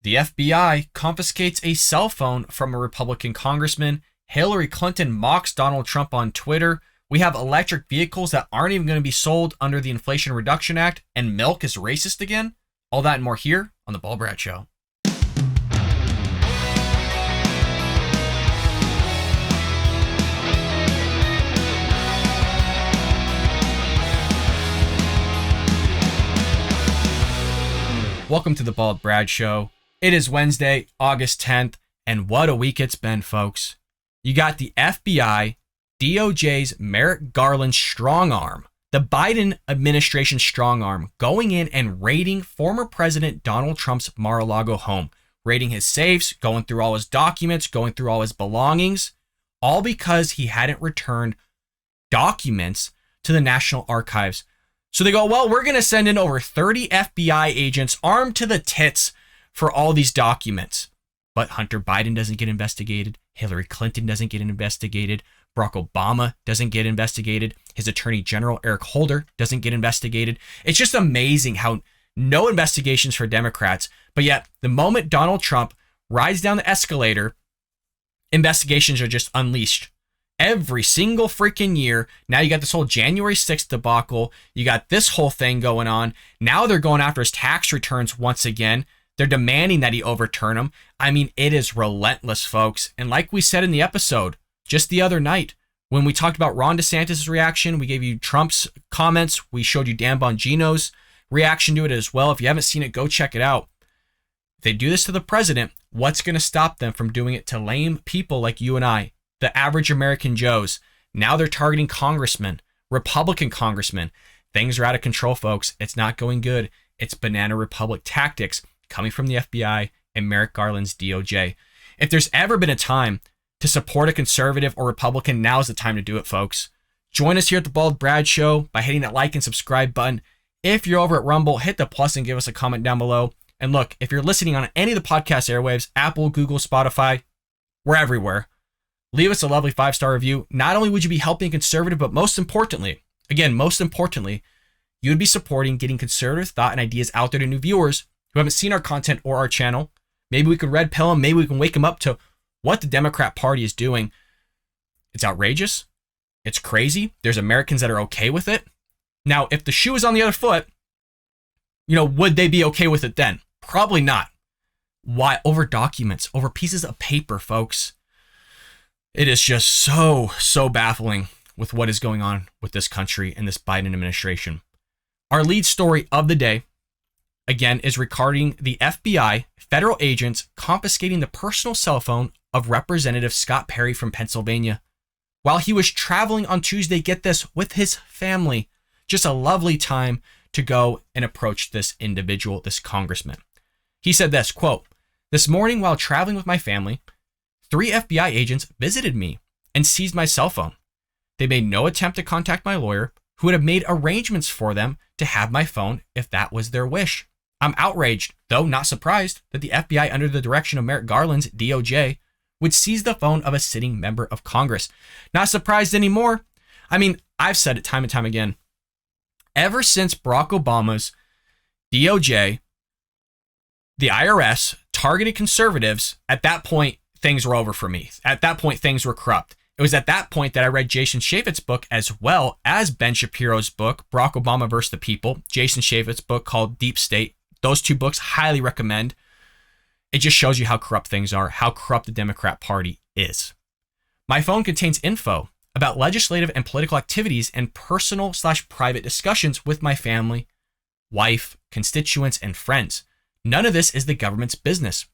The FBI confiscates a cell phone from a Republican congressman. Hillary Clinton mocks Donald Trump on Twitter. We have electric vehicles that aren't even going to be sold under the Inflation Reduction Act, and milk is racist again. All that and more here on The Bald Brad Show. Welcome to The Bald Brad Show. It is Wednesday, August 10th, and what a week it's been, folks. You got the FBI, DOJ's Merrick Garland strong arm, the Biden administration strong arm, going in and raiding former President Donald Trump's Mar-a-Lago home, raiding his safes, going through all his documents, going through all his belongings, all because he hadn't returned documents to the National Archives. So they go, well, we're going to send in over 30 FBI agents armed to the tits for all these documents. But Hunter Biden doesn't get investigated. Hillary Clinton doesn't get investigated. Barack Obama doesn't get investigated. His Attorney General, Eric Holder, doesn't get investigated. It's just amazing how no investigations for Democrats, but yet the moment Donald Trump rides down the escalator, investigations are just unleashed. Every single freaking year. Now you got this whole January 6th debacle. You got this whole thing going on. Now they're going after his tax returns once again. They're demanding that he overturn them. I mean, it is relentless, folks. And like we said in the episode just the other night, when we talked about Ron DeSantis' reaction, we gave you Trump's comments. We showed you Dan Bongino's reaction to it as well. If you haven't seen it, go check it out. If they do this to the president, what's going to stop them from doing it to lame people like you and I, the average American Joes? Now they're targeting congressmen, Republican congressmen. Things are out of control, folks. It's not going good. It's Banana Republic tactics coming from the FBI and Merrick Garland's DOJ. If there's ever been a time to support a conservative or Republican, now's the time to do it, folks. Join us here at the Bald Brad Show by hitting that like and subscribe button. If you're over at Rumble, hit the plus and give us a comment down below. And look, if you're listening on any of the podcast airwaves, Apple, Google, Spotify, we're everywhere. Leave us a lovely 5-star review. Not only would you be helping conservative, but most importantly, you would be supporting getting conservative thought and ideas out there to new viewers who haven't seen our content or our channel. Maybe we can red pill them. Maybe we can wake them up to what the Democrat Party is doing. It's outrageous. It's crazy. There's Americans that are okay with it. Now, if the shoe is on the other foot, would they be okay with it then? Probably not. Why? Over documents, over pieces of paper, folks. It is just so baffling with what is going on with this country and this Biden administration. Our lead story of the day, again, is regarding the FBI federal agents confiscating the personal cell phone of Representative Scott Perry from Pennsylvania while he was traveling on Tuesday, get this, with his family. Just a lovely time to go and approach this individual, this congressman. He said this, quote, "This morning while traveling with my family, 3 FBI agents visited me and seized my cell phone. They made no attempt to contact my lawyer, who would have made arrangements for them to have my phone if that was their wish. I'm outraged, though not surprised, that the FBI, under the direction of Merrick Garland's DOJ, would seize the phone of a sitting member of Congress. Not surprised anymore. I mean, I've said it time and time again. Ever since Barack Obama's DOJ, the IRS targeted conservatives, at that point, things were over for me. At that point, things were corrupt. It was at that point that I read Jason Chaffetz's book as well as Ben Shapiro's book, Barack Obama vs. the People, Jason Chaffetz's book called Deep State. Those 2 books, highly recommend. It just shows you how corrupt things are, how corrupt the Democrat Party is. My phone contains info about legislative and political activities and personal/private discussions with my family, wife, constituents, and friends. None of this is the government's business."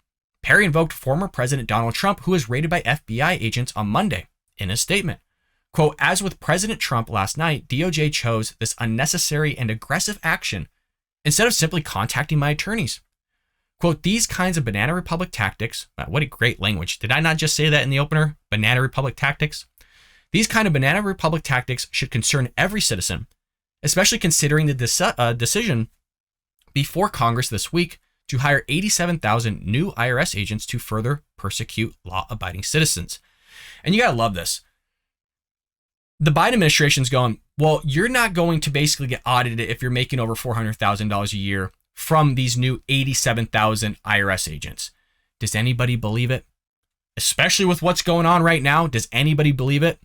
Perry invoked former President Donald Trump, who was raided by FBI agents on Monday, in a statement. Quote, "As with President Trump last night, DOJ chose this unnecessary and aggressive action instead of simply contacting my attorneys. Quote, these kinds of Banana Republic tactics," what a great language. Did I not just say that in the opener? Banana Republic tactics. "These kind of Banana Republic tactics should concern every citizen, especially considering the decision before Congress this week to hire 87,000 new IRS agents to further persecute law-abiding citizens." And you gotta love this. The Biden administration's going, well, you're not going to basically get audited if you're making over $400,000 a year. from these new 87,000 IRS agents. Does anybody believe it? Especially with what's going on right now, does anybody believe it?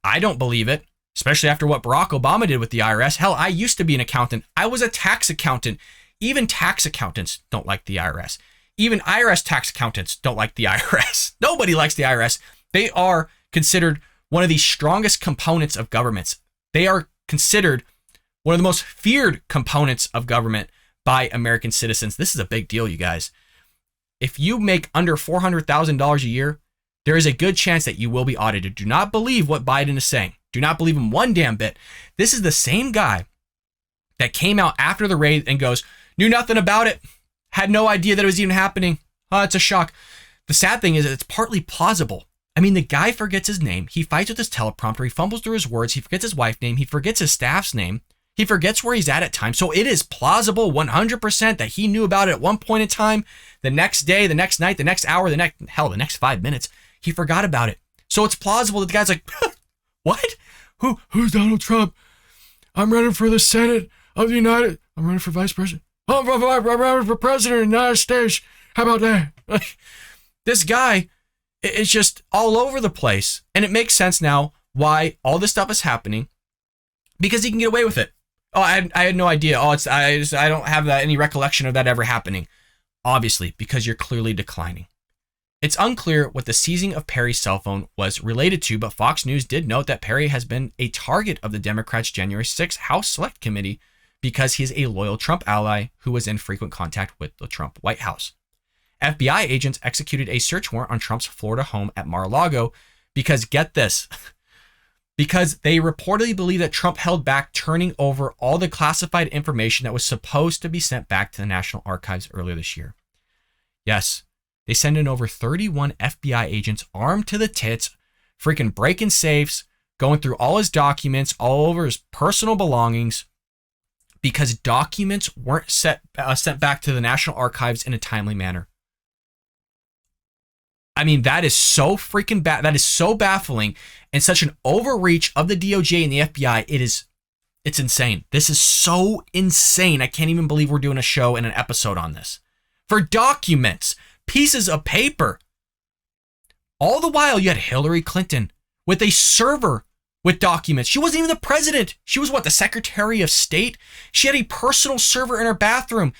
I don't believe it, especially after what Barack Obama did with the IRS. Hell, I used to be an accountant. I was a tax accountant. Even tax accountants don't like the IRS. Even IRS tax accountants don't like the IRS. Nobody likes the IRS. They are considered one of the strongest components of governments. They are considered one of the most feared components of government by American citizens. This is a big deal, you guys. If you make under $400,000 a year, there is a good chance that you will be audited. Do not believe what Biden is saying. Do not believe him one damn bit. This is the same guy that came out after the raid and goes, knew nothing about it, had no idea that it was even happening. Oh, it's a shock. The sad thing is it's partly plausible. I mean, the guy forgets his name. He fights with his teleprompter. He fumbles through his words. He forgets his wife's name. He forgets his staff's name. He forgets where he's at times. So it is plausible 100% that he knew about it at one point in time. The next day, the next night, the next hour, the next 5 minutes, he forgot about it. So it's plausible that the guy's like, what? Who's Donald Trump? I'm running for the Senate of the United. I'm running for vice president. I'm running for president of the United States. How about that? This guy is just all over the place. And it makes sense now why all this stuff is happening, because he can get away with it. Oh, I had no idea. Oh, I don't have any recollection of that ever happening. Obviously, because you're clearly declining. It's unclear what the seizing of Perry's cell phone was related to, but Fox News did note that Perry has been a target of the Democrats' January 6th House Select Committee because he is a loyal Trump ally who was in frequent contact with the Trump White House. FBI agents executed a search warrant on Trump's Florida home at Mar-a-Lago because, get this, because they reportedly believe that Trump held back turning over all the classified information that was supposed to be sent back to the National Archives earlier this year. Yes, they send in over 31 FBI agents armed to the tits, freaking breaking safes, going through all his documents, all over his personal belongings, because documents weren't sent back to the National Archives in a timely manner. I mean, that is so freaking bad. That is so baffling and such an overreach of the DOJ and the FBI. It's insane. This is so insane. I can't even believe we're doing a show and an episode on this. For documents, pieces of paper. All the while, you had Hillary Clinton with a server with documents. She wasn't even the president. She was the Secretary of State? She had a personal server in her bathroom.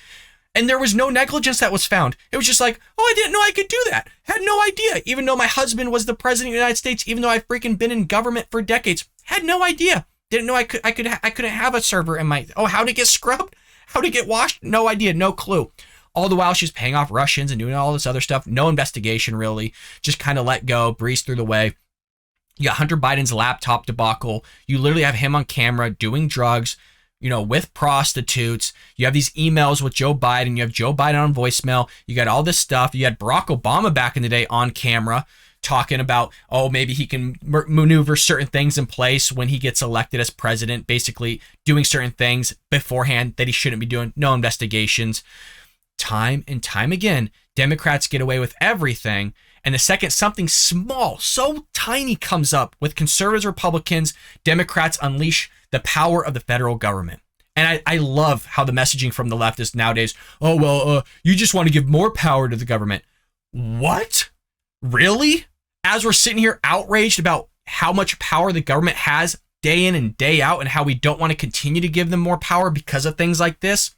And there was no negligence that was found. It was just like, oh, I didn't know I could do that. Had no idea. Even though my husband was the president of the United States, even though I've freaking been in government for decades, had no idea. Didn't know I couldn't have a server in my, how'd it get scrubbed? How'd it get washed? No idea, no clue. All the while she's paying off Russians and doing all this other stuff. No investigation really. Just kind of let go, breeze through the way. You got Hunter Biden's laptop debacle. You literally have him on camera doing drugs, with prostitutes. You have these emails with Joe Biden. You have Joe Biden on voicemail. You got all this stuff. You had Barack Obama back in the day on camera talking about, maybe he can maneuver certain things in place when he gets elected as president, basically doing certain things beforehand that he shouldn't be doing. No investigations. Time and time again, Democrats get away with everything. And the second something small, so tiny comes up with conservatives, Republicans, Democrats unleash the power of the federal government. And I love how the messaging from the left is nowadays, you just want to give more power to the government. What? Really? As we're sitting here outraged about how much power the government has day in and day out and how we don't want to continue to give them more power because of things like this.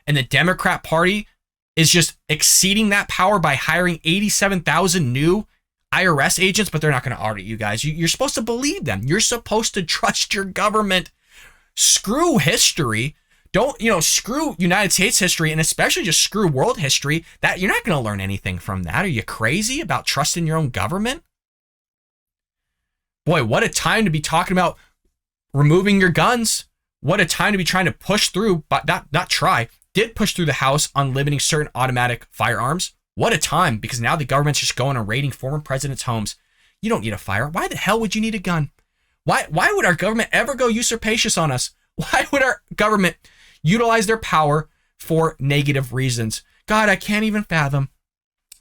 And the Democrat Party is just exceeding that power by hiring 87,000 new IRS agents, but they're not going to audit you guys. You're supposed to believe them. You're supposed to trust your government. Screw history. Don't, screw United States history, and especially just screw world history. That you're not going to learn anything from that. Are you crazy about trusting your own government? Boy, what a time to be talking about removing your guns. What a time to be trying to push through, but did push through the House on limiting certain automatic firearms. What a time, because now the government's just going and raiding former presidents' homes. You don't need a firearm. Why the hell would you need a gun? Why would our government ever go usurpacious on us? Why would our government utilize their power for negative reasons? God, I can't even fathom.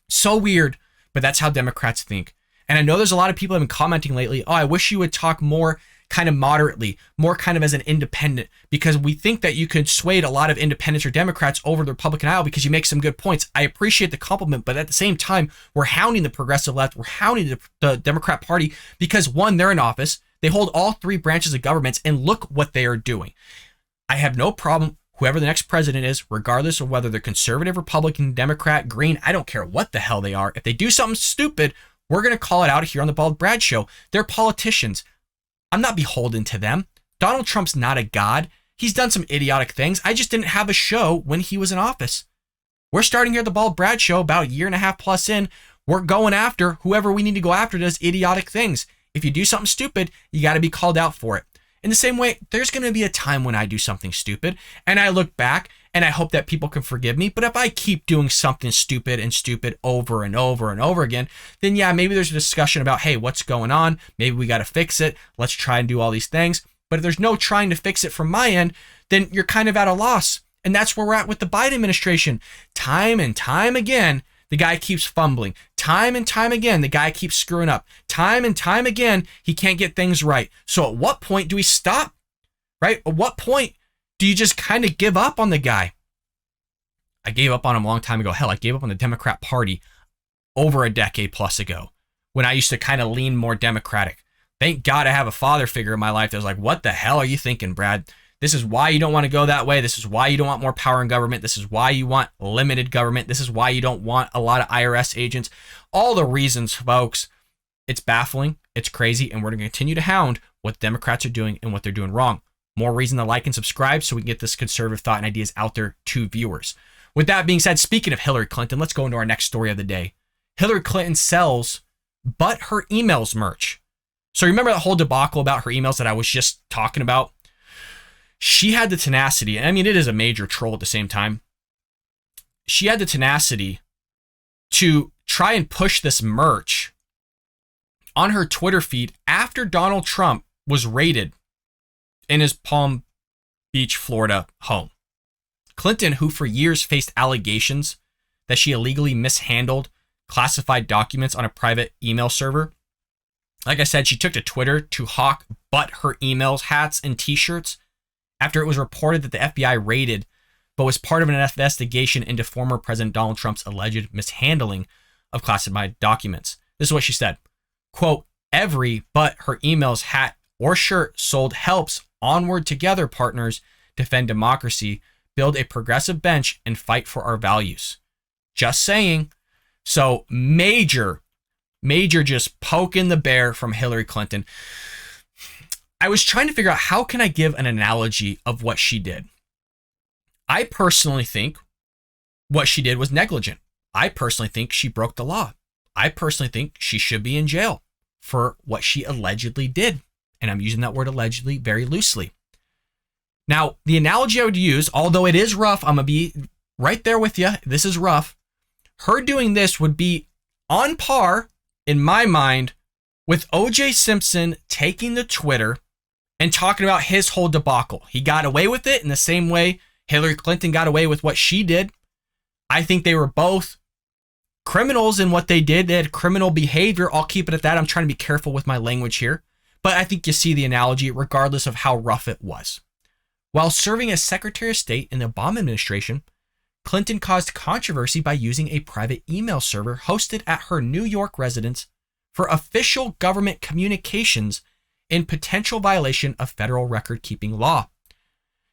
So weird, but that's how Democrats think. And I know there's a lot of people that have been commenting lately, I wish you would talk more kind of moderately, more kind of as an independent, because we think that you could sway a lot of independents or Democrats over the Republican aisle because you make some good points. I appreciate the compliment, but at the same time, we're hounding the progressive left, we're hounding the Democrat Party because, one, they're in office, they hold all three branches of governments, and look what they are doing. I have no problem, whoever the next president is, regardless of whether they're conservative, Republican, Democrat, Green, I don't care what the hell they are. If they do something stupid, we're going to call it out here on the Bald Brad Show. They're politicians. I'm not beholden to them. Donald Trump's not a god. He's done some idiotic things. I just didn't have a show when he was in office. We're starting here at the Bald Brad Show about a year and a half plus in. We're going after whoever we need to go after does idiotic things. If you do something stupid, you got to be called out for it. In the same way, there's going to be a time when I do something stupid and I look back and I hope that people can forgive me. But if I keep doing something stupid over and over and over again, then yeah, maybe there's a discussion about, hey, what's going on? Maybe we got to fix it. Let's try and do all these things. But if there's no trying to fix it from my end, then you're kind of at a loss. And that's where we're at with the Biden administration. Time and time again, the guy keeps fumbling. Time and time again, the guy keeps screwing up. Time and time again, he can't get things right. So at what point do we stop? Right? At what point do you just kind of give up on the guy? I gave up on him a long time ago. Hell, I gave up on the Democrat Party over a decade plus ago when I used to kind of lean more Democratic. Thank God I have a father figure in my life that was like, what the hell are you thinking, Brad? This is why you don't want to go that way. This is why you don't want more power in government. This is why you want limited government. This is why you don't want a lot of IRS agents. All the reasons, folks. It's baffling. It's crazy. And we're going to continue to hound what Democrats are doing and what they're doing wrong. More reason to like and subscribe so we can get this conservative thought and ideas out there to viewers. With that being said, speaking of Hillary Clinton, let's go into our next story of the day. Hillary Clinton sells but her emails merch. So remember that whole debacle about her emails that I was just talking about? She had the tenacity, and I mean, it is a major troll at the same time. She had the tenacity to try and push this merch on her Twitter feed after Donald Trump was raided in his Palm Beach, Florida home. Clinton, who for years faced allegations that she illegally mishandled classified documents on a private email server. Like I said, she took to Twitter to hawk but her emails hats and t-shirts after it was reported that the FBI raided, but was part of an investigation into former President Donald Trump's alleged mishandling of classified documents. This is what she said, quote, every but her emails hat or shirt sold helps Onward Together partners defend democracy, build a progressive bench, and fight for our values. Just saying. So major just poking the bear from Hillary Clinton. I was trying to figure out how can I give an analogy of what she did. I personally think what she did was negligent. I personally think she broke the law. I personally think she should be in jail for what she allegedly did. And I'm using that word allegedly very loosely. Now, the analogy I would use, although it is rough, I'm going to be right there with you. This is rough. Her doing this would be on par, in my mind, with O.J. Simpson taking to Twitter and talking about his whole debacle. He got away with it in the same way Hillary Clinton got away with what she did. I think they were both criminals in what they did. They had criminal behavior. I'll keep it at that. I'm trying to be careful with my language here. But I think you see the analogy regardless of how rough it was. While serving as Secretary of State in the Obama administration, Clinton caused controversy by using a private email server hosted at her New York residence for official government communications in potential violation of federal record-keeping law.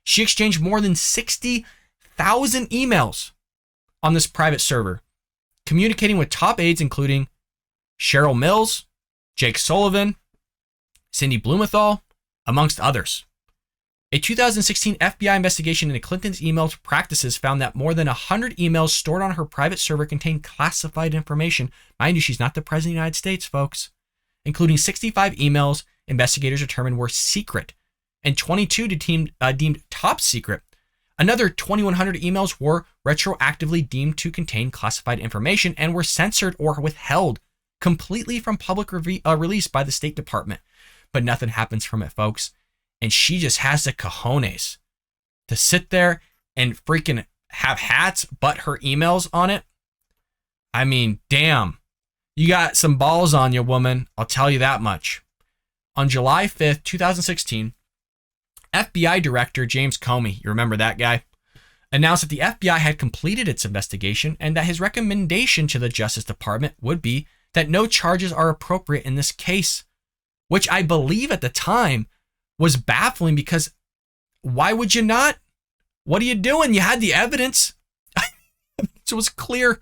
She exchanged more than 60,000 emails on this private server, communicating with top aides including Cheryl Mills, Jake Sullivan, Cindy Blumenthal, amongst others. A 2016 FBI investigation into Clinton's email practices found that more than 100 emails stored on her private server contained classified information. Mind you, she's not the President of the United States, folks. Including 65 emails investigators determined were secret and 22 deemed top secret. Another 2,100 emails were retroactively deemed to contain classified information and were censored or withheld completely from public release by the State Department. But nothing happens from it, folks. And she just has the cojones to sit there and freaking have hats but her emails on it. I mean, damn. You got some balls on you, woman. I'll tell you that much. on July 5th, 2016, FBI Director James Comey, you remember that guy, announced that the FBI had completed its investigation and that his recommendation to the Justice Department would be that no charges are appropriate in this case, which I believe at the time was baffling because why would you not? What are you doing? You had the evidence. It was clear,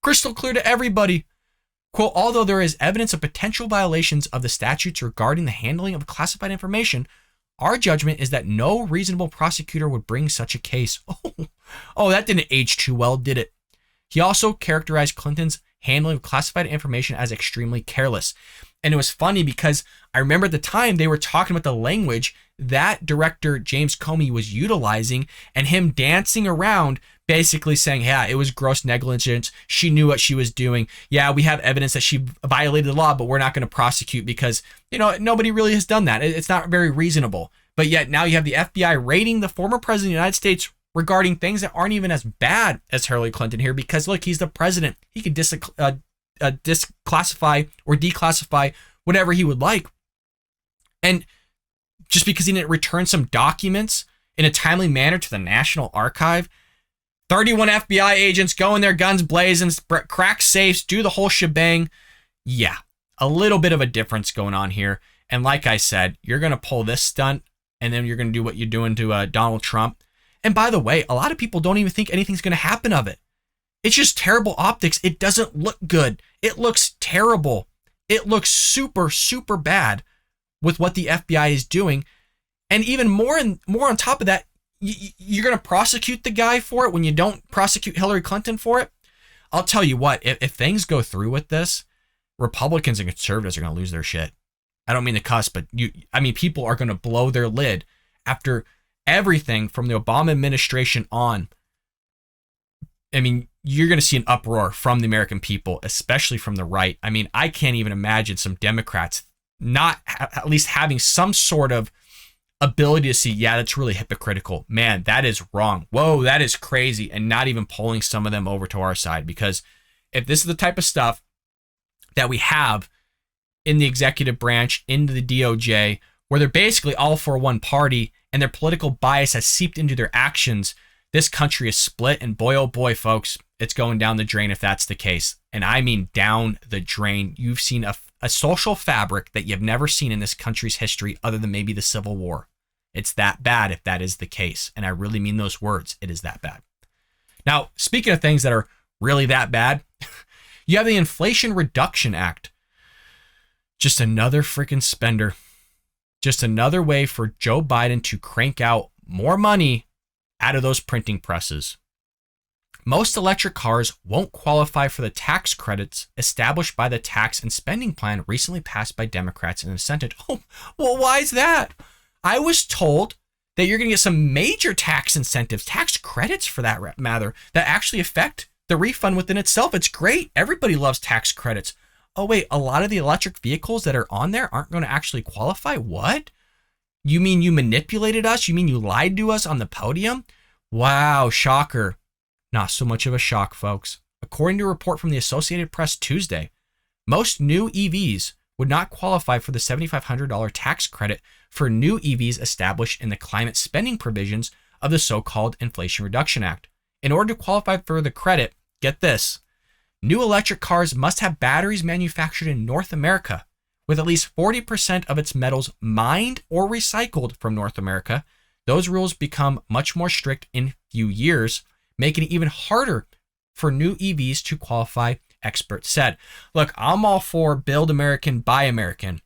crystal clear to everybody. Quote, although there is evidence of potential violations of the statutes regarding the handling of classified information, our judgment is that no reasonable prosecutor would bring such a case. Oh, that didn't age too well, did it? He also characterized Clinton's handling of classified information as extremely careless. And it was funny because I remember at the time they were talking about the language that Director James Comey was utilizing and him dancing around basically saying, yeah, it was gross negligence. She knew what she was doing. Yeah, we have evidence that she violated the law, but we're not going to prosecute because, nobody really has done that. It's not very reasonable. But yet now you have the FBI raiding the former president of the United States regarding things that aren't even as bad as Hillary Clinton here because, look, he's the president. He could disclassify or declassify whatever he would like. And just because he didn't return some documents in a timely manner to the National Archive, 31 FBI agents go in there, guns blazing, crack safes, do the whole shebang. Yeah, a little bit of a difference going on here. And like I said, you're going to pull this stunt and then you're going to do what you're doing to Donald Trump. And by the way, a lot of people don't even think anything's going to happen of it. It's just terrible optics. It doesn't look good. It looks terrible. It looks super, super bad with what the FBI is doing. And even more on top of that, you're going to prosecute the guy for it when you don't prosecute Hillary Clinton for it. I'll tell you what, if things go through with this, Republicans and conservatives are going to lose their shit. I don't mean to cuss, but people are going to blow their lid after everything from the Obama administration on. You're going to see an uproar from the American people, especially from the right. I can't even imagine some Democrats not at least having some sort of ability to see, yeah, that's really hypocritical. Man, that is wrong. Whoa, that is crazy. And not even pulling some of them over to our side. Because if this is the type of stuff that we have in the executive branch, into the DOJ, where they're basically all for one party and their political bias has seeped into their actions, this country is split. And boy, oh boy, folks, it's going down the drain if that's the case. And I mean down the drain. You've seen a social fabric that you've never seen in this country's history other than maybe the Civil War. It's that bad if that is the case. And I really mean those words. It is that bad. Now, speaking of things that are really that bad, you have the Inflation Reduction Act. Just another freaking spender. Just another way for Joe Biden to crank out more money out of those printing presses. Most electric cars won't qualify for the tax credits established by the tax and spending plan recently passed by Democrats in the Senate. Oh, well, why is that? I was told that you're going to get some major tax incentives, tax credits for that matter, that actually affect the refund within itself. It's great. Everybody loves tax credits. Oh, wait, a lot of the electric vehicles that are on there aren't going to actually qualify? What? You mean you manipulated us? You mean you lied to us on the podium? Wow, shocker. Not so much of a shock, folks. According to a report from the Associated Press Tuesday, most new EVs would not qualify for the $7,500 tax credit for new EVs established in the climate spending provisions of the so-called Inflation Reduction Act. In order to qualify for the credit, get this, new electric cars must have batteries manufactured in North America, with at least 40% of its metals mined or recycled from North America. Those rules become much more strict in few years, making it even harder for new EVs to qualify, experts said. Look, I'm all for build American, buy American.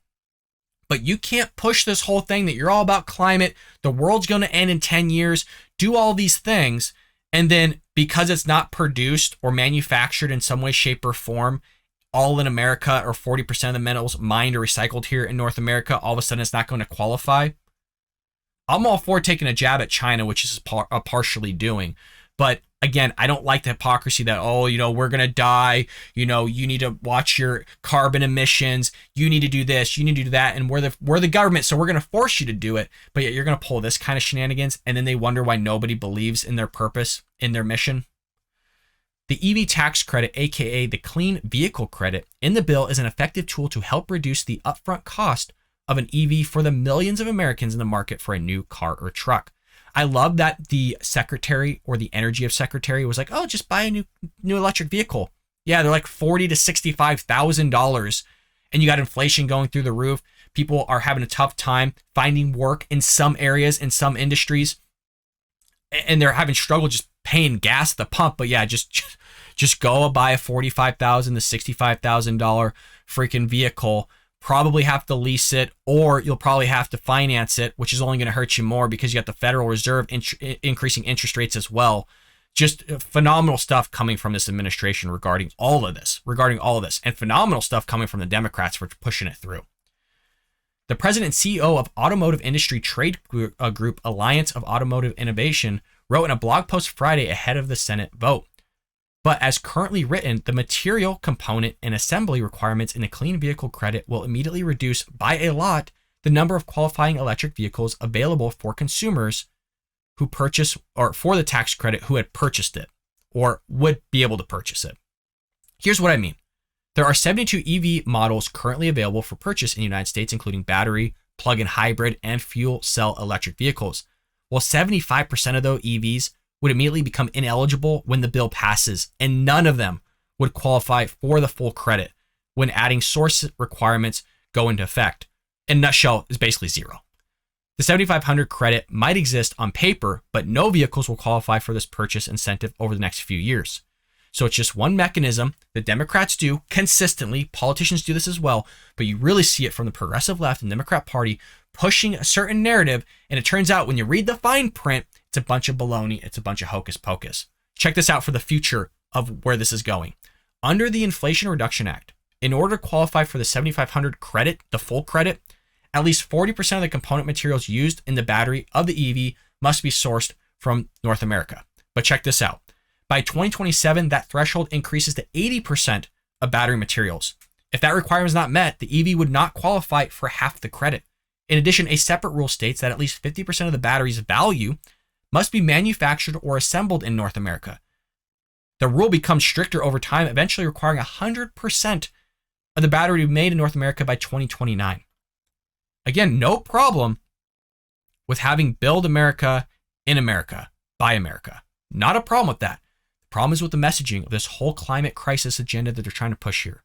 But you can't push this whole thing that you're all about climate, the world's going to end in 10 years, do all these things, and then because it's not produced or manufactured in some way, shape, or form, all in America, or 40% of the metals mined or recycled here in North America, all of a sudden it's not going to qualify. I'm all for taking a jab at China, which is partially doing. But again, I don't like the hypocrisy that, we're going to die. You need to watch your carbon emissions. You need to do this. You need to do that. And we're the government, so we're going to force you to do it. But yet you're going to pull this kind of shenanigans. And then they wonder why nobody believes in their purpose, in their mission. The EV tax credit, aka the Clean Vehicle Credit, in the bill is an effective tool to help reduce the upfront cost of an EV for the millions of Americans in the market for a new car or truck. I love that the secretary or the energy of secretary was like, oh, just buy a new electric vehicle. Yeah, they're like $40,000 to $65,000, and you got inflation going through the roof. People are having a tough time finding work in some areas, in some industries, and they're having struggle just paying gas at the pump. But yeah, just go buy a $45,000 to $65,000 freaking vehicle. Probably have to lease it, or you'll probably have to finance it, which is only going to hurt you more because you got the Federal Reserve increasing interest rates as well. Just phenomenal stuff coming from this administration regarding all of this, and phenomenal stuff coming from the Democrats for pushing it through. The president and CEO of automotive industry trade group Alliance of Automotive Innovation wrote in a blog post Friday ahead of the Senate vote. But as currently written, the material component and assembly requirements in a clean vehicle credit will immediately reduce by a lot the number of qualifying electric vehicles available for consumers who purchase, or for the tax credit, who had purchased it or would be able to purchase it. Here's what I mean. There are 72 EV models currently available for purchase in the United States, including battery, plug-in hybrid, and fuel cell electric vehicles. While 75% of those EVs would immediately become ineligible when the bill passes, and none of them would qualify for the full credit when adding source requirements go into effect. In nutshell, is basically zero. The 7,500 credit might exist on paper, but no vehicles will qualify for this purchase incentive over the next few years. So it's just one mechanism that Democrats do consistently. Politicians do this as well, but you really see it from the progressive left and Democrat Party pushing a certain narrative. And it turns out when you read the fine print, it's a bunch of baloney. It's a bunch of hocus pocus. Check this out for the future of where this is going. Under the Inflation Reduction Act, in order to qualify for the 7,500 credit, the full credit, at least 40% of the component materials used in the battery of the EV must be sourced from North America. But check this out. By 2027, that threshold increases to 80% of battery materials. If that requirement is not met, the EV would not qualify for half the credit. In addition, a separate rule states that at least 50% of the battery's value must be manufactured or assembled in North America. The rule becomes stricter over time, eventually requiring 100% of the battery to be made in North America by 2029. Again, no problem with having build America in America, by America. Not a problem with that. The problem is with the messaging of this whole climate crisis agenda that they're trying to push here.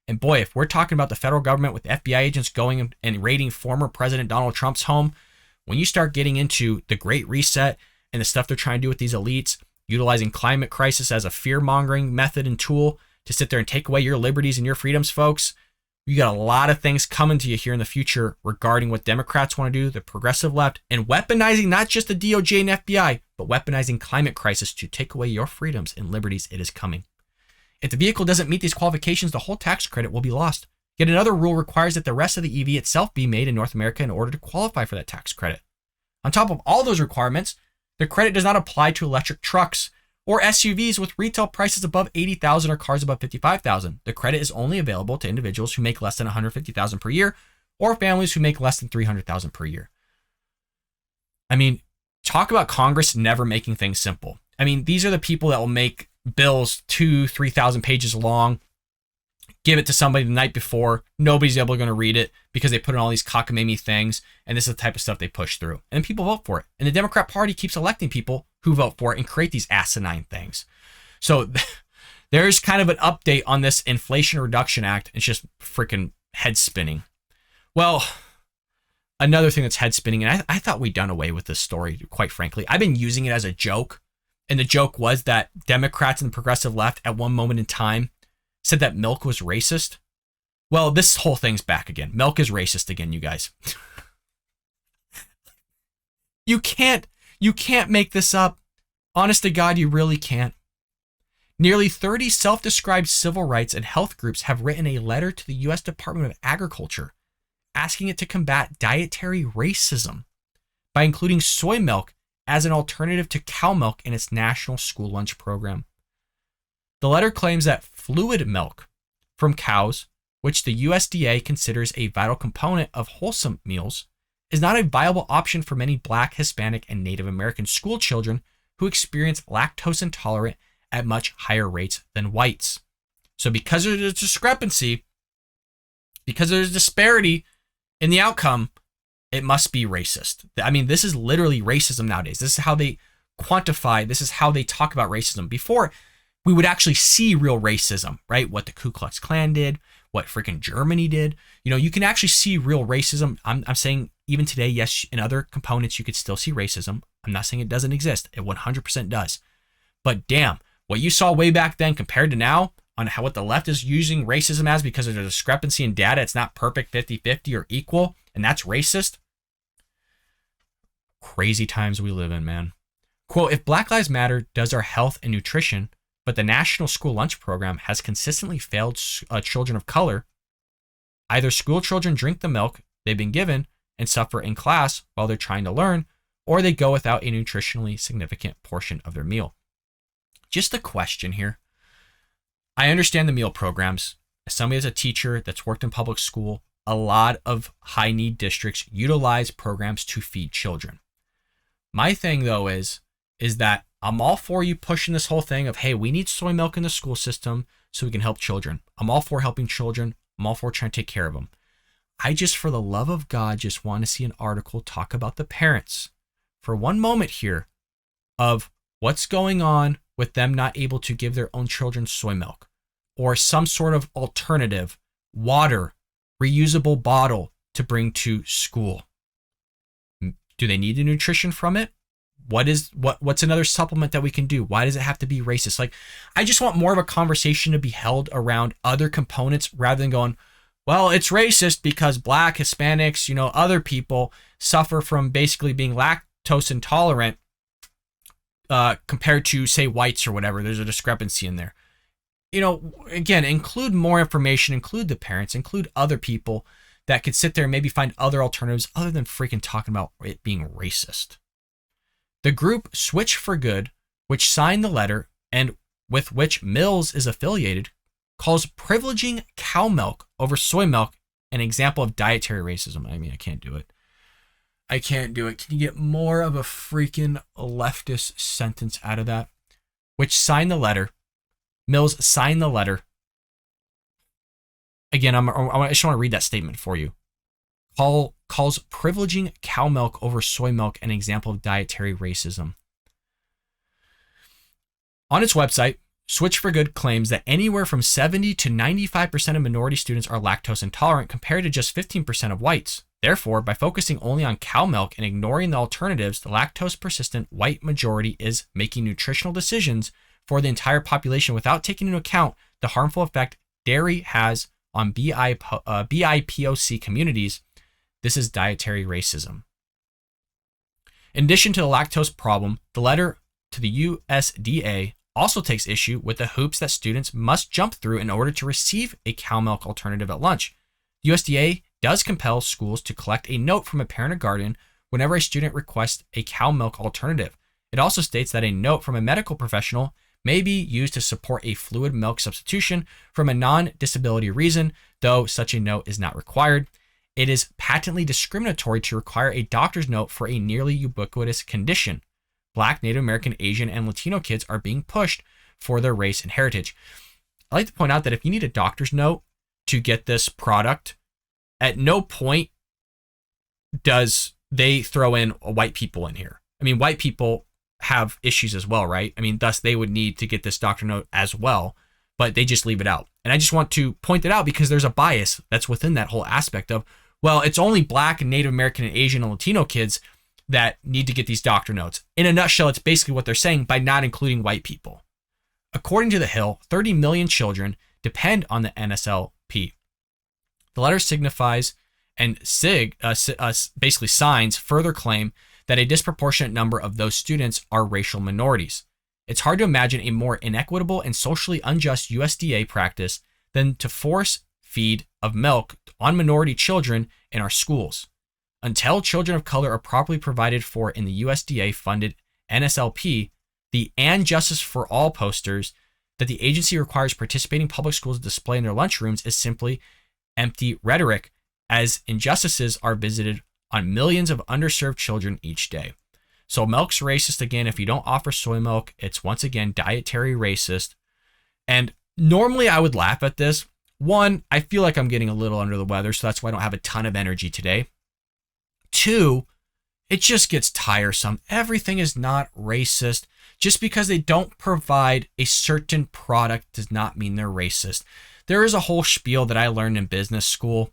And boy, if we're talking about the federal government with FBI agents going and raiding former President Donald Trump's home, when you start getting into the Great Reset and the stuff they're trying to do with these elites, utilizing climate crisis as a fear-mongering method and tool to sit there and take away your liberties and your freedoms, folks, you got a lot of things coming to you here in the future regarding what Democrats want to do, the progressive left, and weaponizing not just the DOJ and FBI, but weaponizing climate crisis to take away your freedoms and liberties. It is coming. If the vehicle doesn't meet these qualifications, the whole tax credit will be lost. Yet another rule requires that the rest of the EV itself be made in North America in order to qualify for that tax credit. On top of all those requirements, the credit does not apply to electric trucks or SUVs with retail prices above $80,000 or cars above $55,000. The credit is only available to individuals who make less than $150,000 per year or families who make less than $300,000 per year. I mean, talk about Congress never making things simple. I mean, these are the people that will make bills 2,000-3,000 pages long, give it to somebody the night before. Nobody's ever going to read it because they put in all these cockamamie things, and this is the type of stuff they push through. And people vote for it. And the Democrat Party keeps electing people who vote for it and create these asinine things. So there's kind of an update on this Inflation Reduction Act. It's just freaking head spinning. Well, another thing that's head spinning, and I thought we'd done away with this story, quite frankly. I've been using it as a joke. And the joke was that Democrats and the progressive left at one moment in time said that milk was racist. Well, this whole thing's back again. Milk is racist again, you guys. You can't make this up. Honest to God, you really can't. Nearly 30 self-described civil rights and health groups have written a letter to the U.S. Department of Agriculture asking it to combat dietary racism by including soy milk as an alternative to cow milk in its national school lunch program. The letter claims that fluid milk from cows, which the USDA considers a vital component of wholesome meals, is not a viable option for many Black, Hispanic, and Native American school children who experience lactose intolerant at much higher rates than whites. So because there's a discrepancy, because there's disparity In the outcome, it must be racist. I mean, this is literally racism nowadays. This is how they quantify, this is how they talk about racism. Before, we would actually see real racism, right? What the Ku Klux Klan did, what freaking Germany did. You know, you can actually see real racism. I'm saying even today, yes, in other components, you could still see racism. I'm not saying it doesn't exist. It 100% does. But damn, what you saw way back then compared to now on how what the left is using racism as because there's a discrepancy in data, it's not perfect 50-50 or equal, and that's racist. Crazy times we live in, man. Quote, if Black Lives Matter does our health and nutrition, but the National School Lunch Program has consistently failed children of color, either school children drink the milk they've been given and suffer in class while they're trying to learn, or they go without a nutritionally significant portion of their meal. Just a question here. I understand the meal programs. As somebody as a teacher that's worked in public school, a lot of high need districts utilize programs to feed children. My thing though is that I'm all for you pushing this whole thing of, hey, we need soy milk in the school system so we can help children. I'm all for helping children. I'm all for trying to take care of them. I just, for the love of God, just want to see an article talk about the parents for one moment here of what's going on with them not able to give their own children soy milk or some sort of alternative water, reusable bottle to bring to school. Do they need the nutrition from it? What's another supplement that we can do? Why does it have to be racist? Like, I just want more of a conversation to be held around other components rather than going, well, it's racist because Black, Hispanics, other people suffer from basically being lactose intolerant compared to, say, whites or whatever. There's a discrepancy in there. Again, include more information, include the parents, include other people that could sit there and maybe find other alternatives other than freaking talking about it being racist. The group Switch for Good, which signed the letter and with which Mills is affiliated, calls privileging cow milk over soy milk an example of dietary racism. I mean, I can't do it. Can you get more of a freaking leftist sentence out of that? Which signed the letter. Mills signed the letter. Again, I just want to read that statement for you. Calls privileging cow milk over soy milk an example of dietary racism. On its website, Switch for Good claims that anywhere from 70 to 95% of minority students are lactose intolerant compared to just 15% of whites. Therefore, by focusing only on cow milk and ignoring the alternatives, the lactose-persistent white majority is making nutritional decisions for the entire population without taking into account the harmful effect dairy has on BIPOC communities. This is dietary racism. In addition to the lactose problem, the letter to the USDA also takes issue with the hoops that students must jump through in order to receive a cow milk alternative at lunch. The USDA does compel schools to collect a note from a parent or guardian whenever a student requests a cow milk alternative. It also states that a note from a medical professional may be used to support a fluid milk substitution from a non-disability reason, though such a note is not required. It is patently discriminatory to require a doctor's note for a nearly ubiquitous condition. Black, Native American, Asian, and Latino kids are being pushed for their race and heritage. I like to point out that if you need a doctor's note to get this product, at no point does they throw in white people in here. I mean, white people have issues as well, right? I mean, thus they would need to get this doctor note as well, but they just leave it out. And I just want to point it out because there's a bias that's within that whole aspect of, well, it's only Black and Native American and Asian and Latino kids that need to get these doctor notes. In a nutshell, it's basically what they're saying by not including white people. According to The Hill, 30 million children depend on the NSLP. The letter signifies and basically signs further claim that a disproportionate number of those students are racial minorities. It's hard to imagine a more inequitable and socially unjust USDA practice than to force feed of milk on minority children in our schools. Until children of color are properly provided for in the USDA-funded NSLP, the "And Justice for All" posters that the agency requires participating public schools to display in their lunchrooms is simply empty rhetoric, as injustices are visited on millions of underserved children each day. So milk's racist again. If you don't offer soy milk, it's once again dietary racist. And normally I would laugh at this, One, I feel like I'm getting a little under the weather, so that's why I don't have a ton of energy today. Two, it just gets tiresome. Everything is not racist. Just because they don't provide a certain product does not mean they're racist. There is a whole spiel that I learned in business school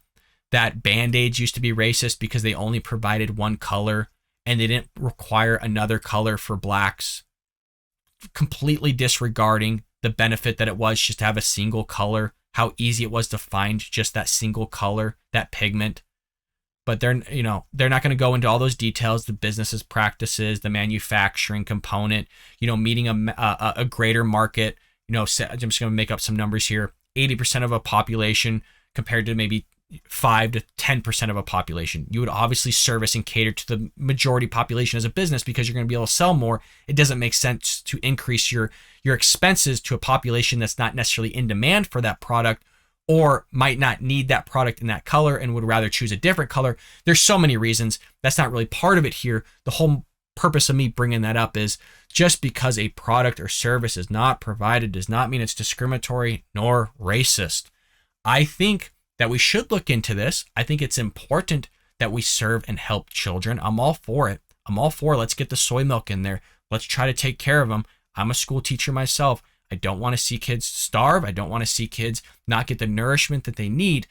that Band-Aids used to be racist because they only provided one color and they didn't require another color for blacks, completely disregarding the benefit that it was just to have a single color, how easy it was to find just that single color, that pigment. But they're not going to go into all those details, the business's practices, the manufacturing component, meeting a greater market. I'm just going to make up some numbers here. 80% of a population compared to maybe 5 to 10% of a population. You would obviously service and cater to the majority population as a business because you're going to be able to sell more. It doesn't make sense to increase your expenses to a population that's not necessarily in demand for that product, or might not need that product in that color and would rather choose a different color. There's so many reasons. That's not really part of it here. The whole purpose of me bringing that up is just because a product or service is not provided does not mean it's discriminatory nor racist. I think that we should look into this. I think it's important that we serve and help children. I'm all for it. Let's get the soy milk in there. Let's try to take care of them. I'm a school teacher myself. I don't want to see kids starve. I don't want to see kids not get the nourishment that they need.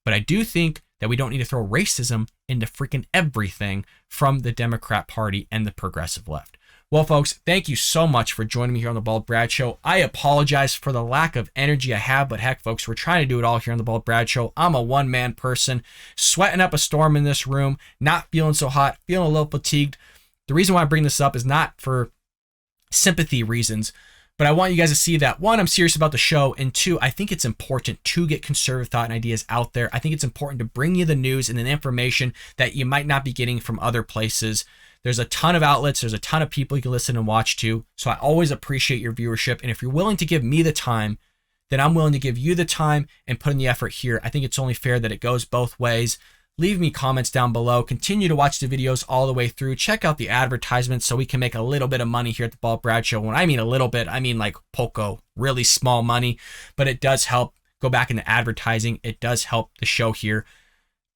But I do think that we don't need to throw racism into freaking everything from the Democrat Party and the progressive left. Well, folks, thank you so much for joining me here on the Bald Brad Show. I apologize for the lack of energy I have, but heck, folks, we're trying to do it all here on the Bald Brad Show. I'm a one-man person, sweating up a storm in this room, not feeling so hot, feeling a little fatigued. The reason why I bring this up is not for sympathy reasons, but I want you guys to see that, one, I'm serious about the show, and two, I think it's important to get conservative thought and ideas out there. I think it's important to bring you the news and the information that you might not be getting from other places. There's a ton of outlets. There's a ton of people you can listen and watch to. So I always appreciate your viewership. And if you're willing to give me the time, then I'm willing to give you the time and put in the effort here. I think it's only fair that it goes both ways. Leave me comments down below. Continue to watch the videos all the way through. Check out the advertisements so we can make a little bit of money here at the Bald Brad Show. When I mean a little bit, I mean like poco, really small money, but it does help. Go back into advertising. It does help the show here.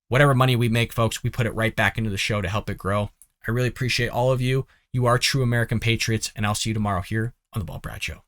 Whatever money we make, folks, we put it right back into the show to help it grow. I really appreciate all of you. You are true American patriots, and I'll see you tomorrow here on the Bald Brad Show.